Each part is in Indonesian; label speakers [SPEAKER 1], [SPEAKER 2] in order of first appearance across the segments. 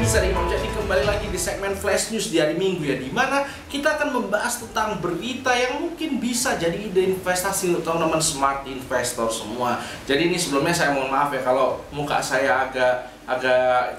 [SPEAKER 1] saya Imam. Jadi kembali lagi di segmen Flash News di hari Minggu ya, dimana kita akan membahas tentang berita yang mungkin bisa jadi ide investasi untuk teman-teman smart investor semua. Jadi ini sebelumnya saya mohon maaf ya kalau muka saya agak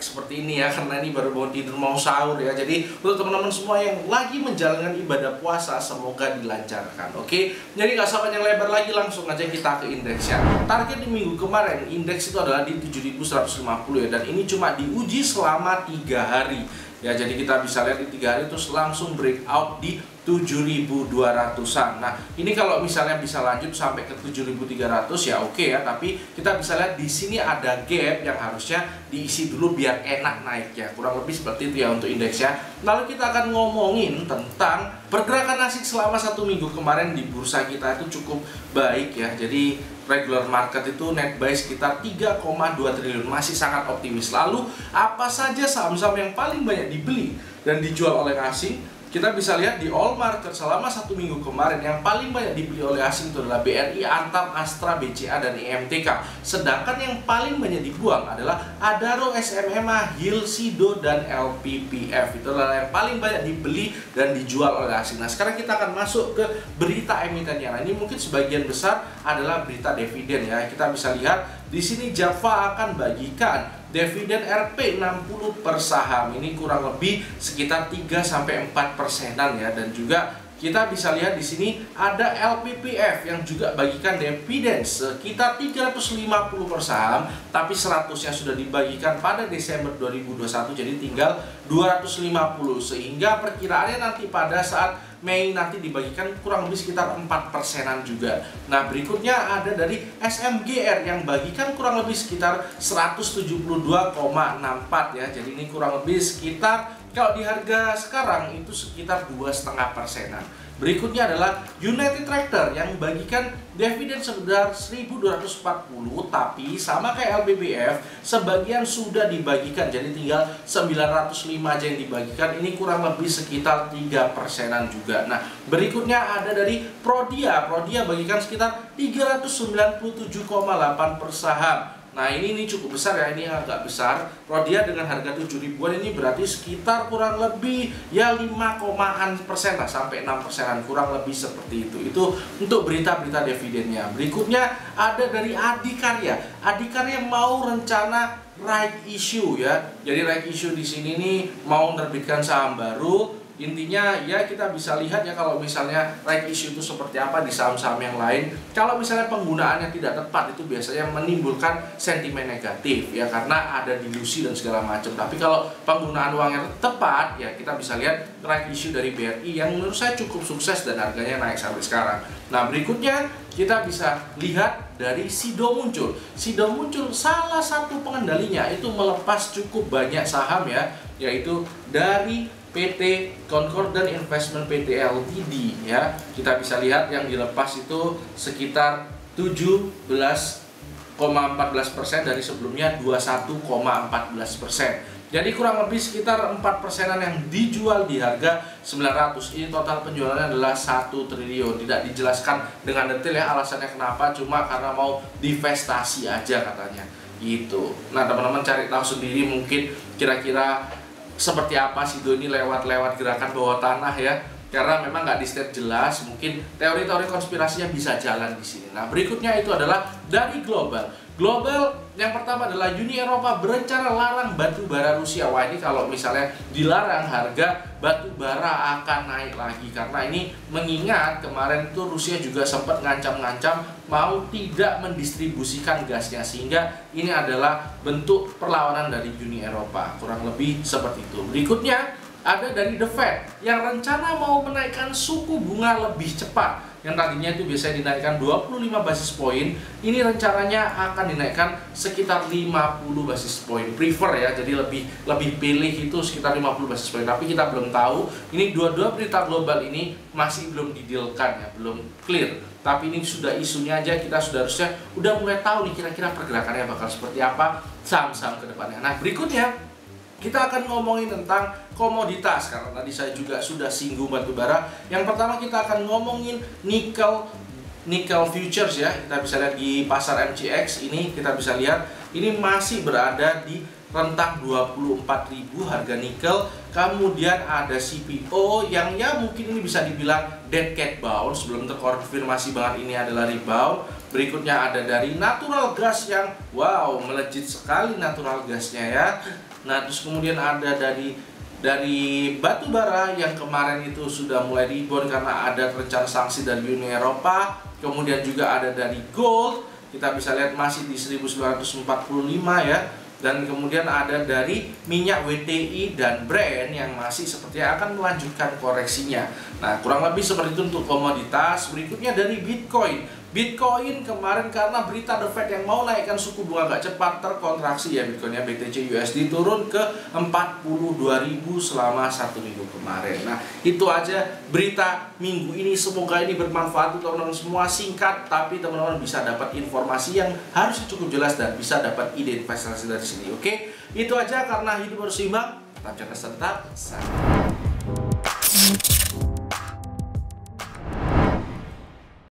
[SPEAKER 1] seperti ini ya, karena ini baru mau tidur mau sahur ya. Jadi untuk teman-teman semua yang lagi menjalankan ibadah puasa, semoga dilancarkan. Oke, jadi nggak usah panjang lebar lagi, langsung aja kita ke indeksnya. Target di minggu kemarin indeks itu adalah di 7150 ya, dan ini cuma diuji selama 3 hari ya. Jadi kita bisa lihat di 3 hari terus langsung breakout di 7.200-an. Nah, ini kalau misalnya bisa lanjut sampai ke 7.300 ya oke ya, tapi kita bisa lihat di sini ada gap yang harusnya diisi dulu biar enak naik ya. Kurang lebih seperti itu ya untuk indeksnya. Lalu kita akan ngomongin tentang pergerakan asing selama 1 minggu kemarin di bursa kita itu cukup baik ya. Jadi regular market itu net buy sekitar 3,2 triliun, masih sangat optimis. Lalu apa saja saham-saham yang paling banyak dibeli dan dijual oleh asing? Kita bisa lihat di all market selama 1 minggu kemarin yang paling banyak dibeli oleh asing itu adalah BRI, Antam, Astra, BCA, dan IMTK. Sedangkan yang paling banyak dibuang adalah Adaro, SMMA, HIL, SIDO, dan LPPF. Itu adalah yang paling banyak dibeli dan dijual oleh asing. Nah, sekarang kita akan masuk ke berita emitennya. Nah, ini mungkin sebagian besar adalah berita dividen ya. Kita bisa lihat di sini Java akan bagikan dividen Rp 60 per saham. Ini kurang lebih sekitar 3-4% ya, dan juga kita bisa lihat di sini ada LPPF yang juga bagikan dividen sekitar 350 per saham, tapi 100-nya sudah dibagikan pada Desember 2021, jadi tinggal 250, sehingga perkiraannya nanti pada saat Mei nanti dibagikan kurang lebih sekitar 4%-an juga. Nah, berikutnya ada dari SMGR yang bagikan kurang lebih sekitar 172,64 ya. Jadi ini kurang lebih sekitar, kalau di harga sekarang itu sekitar 2,5%-an. Berikutnya adalah United Tractor yang bagikan dividen sebesar 1.240, tapi sama kayak LBBF, sebagian sudah dibagikan, jadi tinggal 905 aja yang dibagikan. Ini kurang lebih sekitar 3%-an juga. Nah, berikutnya ada dari Prodia bagikan sekitar 397,8 per saham. Nah, ini cukup besar ya, ini agak besar. Prodia dengan harga 7.000-an ini berarti sekitar kurang lebih ya 5%-an lah, sampai 6%-an, kurang lebih seperti itu. Itu untuk berita-berita dividennya. Berikutnya ada dari Adikarya. Adikarya mau rencana right issue ya. Jadi right issue di sini nih mau menerbitkan saham baru. Intinya ya kita bisa lihat ya, kalau misalnya right issue itu seperti apa di saham-saham yang lain. Kalau misalnya penggunaannya tidak tepat, itu biasanya menimbulkan sentimen negatif ya, karena ada dilusi dan segala macam. Tapi kalau penggunaan uangnya tepat ya, kita bisa lihat right issue dari BRI yang menurut saya cukup sukses dan harganya naik sampai sekarang. Nah, berikutnya kita bisa lihat dari SIDO muncul. SIDO muncul, salah satu pengendalinya itu melepas cukup banyak saham ya, yaitu dari PT Concordan Investment PT Ltd ya. Kita bisa lihat yang dilepas itu sekitar 17,14% dari sebelumnya 21,14%. Jadi kurang lebih sekitar 4%-an yang dijual di harga 900. Ini total penjualannya adalah 1 triliun. Tidak dijelaskan dengan detail ya alasannya kenapa, cuma karena mau divestasi aja katanya gitu. Nah, teman-teman cari tahu sendiri mungkin kira-kira seperti apa SIDO ini lewat gerakan bawah tanah ya, karena memang nggak di state jelas. Mungkin teori-teori konspirasinya bisa jalan di sini. Nah, berikutnya itu adalah dari Global yang pertama adalah Uni Eropa berencana larang batu bara Rusia. Wah, ini kalau misalnya dilarang, harga batu bara akan naik lagi, karena ini mengingat kemarin itu Rusia juga sempat ngancam-ngancam mau tidak mendistribusikan gasnya, sehingga ini adalah bentuk perlawanan dari Uni Eropa. Kurang lebih seperti itu. Berikutnya ada dari The Fed yang rencana mau menaikkan suku bunga lebih cepat. Yang tadinya itu biasanya dinaikkan 25 basis point, ini rencananya akan dinaikkan sekitar 50 basis point. Prefer ya, jadi lebih pilih itu sekitar 50 basis point. Tapi kita belum tahu. Ini dua berita global ini masih belum didilkan ya, belum clear. Tapi ini sudah isunya aja, kita sudah harusnya udah mulai tahu nih kira-kira pergerakannya bakal seperti apa saham-saham ke depannya. Nah, berikutnya kita akan ngomongin tentang komoditas, karena tadi saya juga sudah singgung batu bara. Yang pertama kita akan ngomongin nikel futures ya. Kita bisa lihat di pasar MCX ini, kita bisa lihat ini masih berada di rentang 24.000 harga nikel. Kemudian ada CPO yang ya mungkin ini bisa dibilang dead cat bounce, belum terkonfirmasi banget ini adalah rebound. Berikutnya ada dari natural gas yang wow, melejit sekali natural gasnya ya. Nah, terus kemudian ada dari batu bara yang kemarin itu sudah mulai rebound karena ada rencana sanksi dari Uni Eropa. Kemudian juga ada dari gold, kita bisa lihat masih di 1945 ya. Dan kemudian ada dari minyak WTI dan Brent yang masih sepertinya akan melanjutkan koreksinya. Nah, kurang lebih seperti itu untuk komoditas. Berikutnya dari Bitcoin. Bitcoin kemarin karena berita The Fed yang mau naikkan suku bunga agak cepat terkontraksi ya Bitcoinnya, BTC USD turun ke 42.000 selama 1 minggu kemarin. Nah, itu aja berita minggu ini. Semoga ini bermanfaat untuk teman-teman semua. Singkat tapi teman-teman bisa dapat informasi yang harusnya cukup jelas dan bisa dapat ide investasi dari sini. Oke, itu aja karena hidup harus seimbang. Tetap cerdas, tetap sehat.